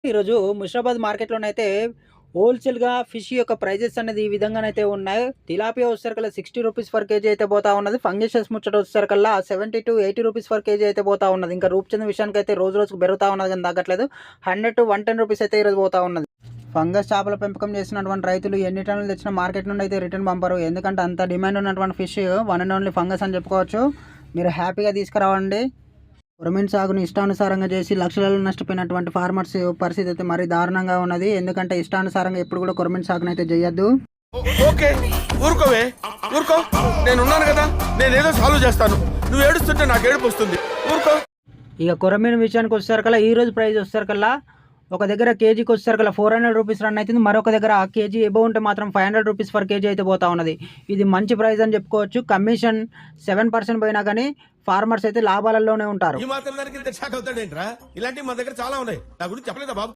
ఈరోజు ముషిరాబాద్ మార్కెట్‌లోనైతే హోల్‌సేల్‌గా ఫిష్ యొక్క ప్రైజెస్ అనేది ఈ విధంగానైతే ఉన్నాయి. తిలాపియా వచ్చేసరికల్లా రూ. 60 పర్ కేజీ అయితే పోతా ఉన్నది. ఫంగేషస్ ముచ్చట వచ్చేసరికల్లా రూ. 70-80 పర్ కేజీ అయితే పోతా ఉన్నది. ఇంకా రూప్చంద్ విషయానికైతే రోజు రోజుకు పెరుగుతా ఉన్నది గానీ తగ్గట్లేదు. రూ. 100-110 అయితే ఈరోజు పోతా ఉన్నది. ఫంగస్ చేపల పెంపకం చేసినటువంటి రైతులు ఎన్ని టన్నులు తెచ్చినా మార్కెట్ నుండి అయితే రిటర్న్ పంపరు. ఎందుకంటే అంత డిమాండ్ ఉన్నటువంటి fish one and only fungus అని చెప్పుకోవచ్చు. మీరు హ్యాపీగా తీసుకురావండి. కొరమీను సాగును ఇష్టానుసారంగా చేసి లక్షలలో నష్టపోయినటువంటి ఫార్మర్స్ పరిస్థితి అయితే మరీ దారుణంగా ఉన్నది. ఎందుకంటే ఇష్టానుసారంగా ఎప్పుడు కూడా కొరమీను సాగును అయితే చేయొద్దు. ఓకే ఊరుకోవే ఊరుకో, నేను ఉన్నాను కదా, నేనేదో సాల్వ్ చేస్తాను. నువ్వు ఏడుస్తుంటే నాకు ఏడుపు వస్తుంది. ఊరుకో. ఇక కొరమీను విషయానికి వచ్చేసరికల్లా ఈ రోజు ప్రైస్ వచ్చేసరికల్లా ఒక దగ్గర కేజీకి వచ్చేసరికల్లా రూ. 400 రన్ అవుతుంది. మరొక దగ్గర కేజీ ఎబో ఉంటే మాత్రం రూ. 500 పర్ కేజీ అయితే పోతా ఉన్నది. ఇది మంచి ప్రైస్ అని చెప్పుకోవచ్చు. కమిషన్ 7% పోయినా కానీ ఫార్మర్స్ అయితే లాభాలలోనే ఉంటారు. ఈ మాత్రం దానికి ఇంత షాక్ అవుతాడేంట్రా? ఇలాంటివి మన దగ్గర చాలా ఉన్నాయి. నా గురించి చెప్పలేదా బాబు?